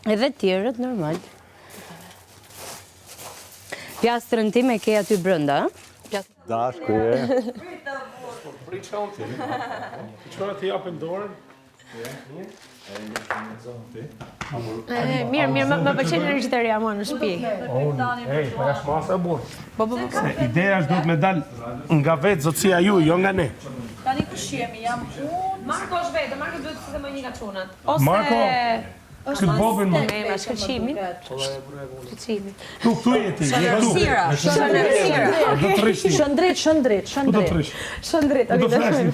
Edhe tjerët, normal. Pjastrën time ke aty brënda, Dashku je. Qëra të japin dorën? Mirë, më pëlqen energjitaria mua në shtëpi. Ej, për është masa e burë. Se ideja është duhet me dal nga vetë zotësia ju, jo nga ne. Tani kush jemi? Jam unë. Marko është vetë, Marko duhet të më një nga çunat. Marko, këtë bobin më. Me shkëlqimin. Këtu je ti, je këtu. Do të rrish ti. Shëndrit. Ku do të rrish? Shëndrit, Ku do të rrish?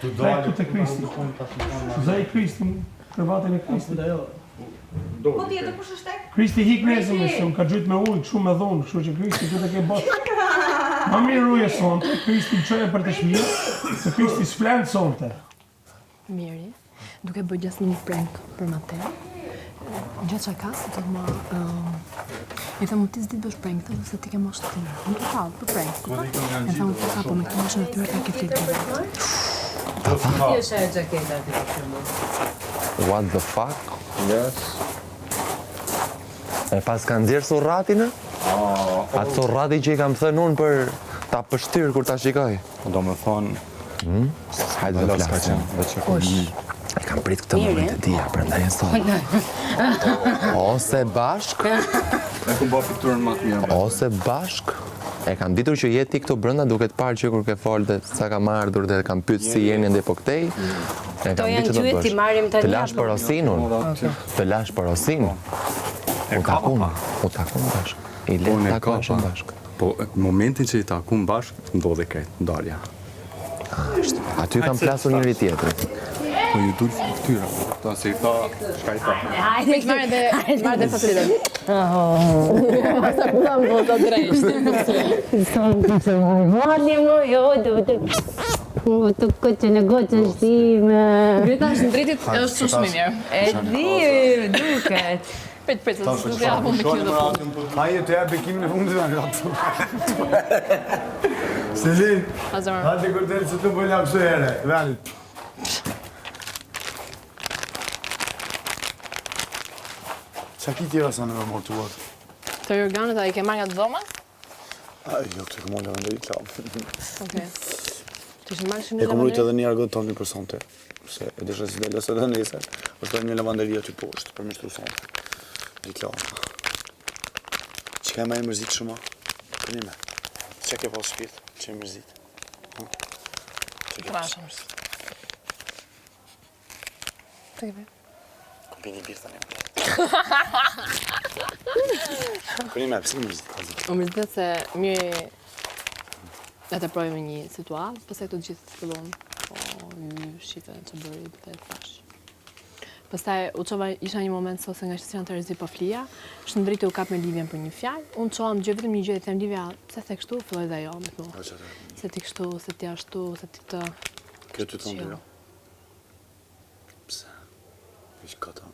Këtu te Kristi. Zaj Kristi, krevatin e Kristi. Po tjetër kush është tek? Kristi hik nesër me shumë, ka gjujt me ujë, kështu me dhonë, kështu që Kristi të ke bosh. Ma mirë uje sonte, Kristi më qoje për të shmija, se Kristi s'flenë sonte. Miri, duke bërë gjithë një prank për Mateo. Gjatë që ka, se të më... I thamë, ti s'di të bësh prank, të se ti ke moshë të tërë. Më të falë, për prank. E thamë, të ka, po me këtë moshë në tërë, ka ke flitë të vetë. What the fuck? Yes. E pas kanë nxjerrë surratin? Atë surrati që i kam thënë unë për ta pështyr kur ta shikoj. Do me thonë... Hajde dhe flasim. E kam prit këtë moment të dia, prandaj e sot. Ose bashk, E ku bë fiturën më të mirë. ose bashk. E kam ditur që jeti këtu brenda duke të parë që kur ke folë dhe sa kam ardhur dhe kam pyet si jeni ndaj po këtej. E kam janë ditur të gjyet, bësh. i marrim tani Të lash apo? porosinun. Të lash porosin. U takun bashk. I le Unë të e takoheshim kapa. bashk. Po, momentin që i takun bashk, ndodhi krejt, ndarja. Aty kam plasur njëri tjetrin. Po ju dul fytyra. Ta se i tha, shka i tha. Marrë dhe facilitën. Mani më, jo, të këtë në gotën shtime. Grita është në dritit, është shumë shumë mirë. E di, duket. Prit, s'u të japëm me kjo dhe punë. Haje të jap bekimin e fundit në gratë. Selin, Hazër. hajde kërdelë që të bëjnë apë së ere. Venit. Qa ki tjera sa në me mortuat? Të organet a i ke marrë nga të dhoma? Jo, këtë këmollë në ndëri klavë. Okej. Të ishtë marrë shumë E një kom rujtë lavanderi? edhe një argët tonë një për sonte. Se e dëshë si delës edhe nesër. është një lavanderia që poshtë, për me shtru sonte. Një klavë. Që ka e ma e mërzit shumë? Për një me. Që ke pas shpirt? Që e mërzit? Krashëm. Të kepe. Kom pi një birë tani. Për një me, pëse më mërzit? Më mërzit se mirë e të projme një situatë, pastaj këto gjithë të fillon, po shite që bëri dhe thash. Pastaj u qova, isha një moment sose nga shqecion të rëzi po flia, shëndriti u kap me Livjen për një fjalë, unë qoam gjë vetëm një gjë dhe them Livja, pse the kështu, filloj dhe jo, me thua. Se ti kështu, se ti ashtu, se ti të... Kjo të thonë jo. Pse? Ish kata.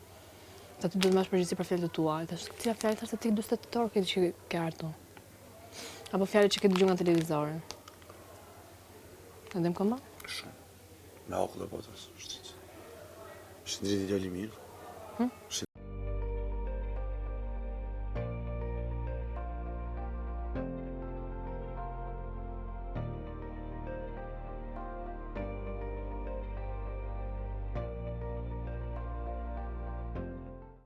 Se ti duhet më është përgjithësi për fjalët e tua, e thash, cila fjalë thash se ti 48 orë këtë që ke artu. Apo fjalët që ke dëgjuar nga televizorin. Ndem koma? Shumë. Me akull e botës. Shëndriti djali mirë.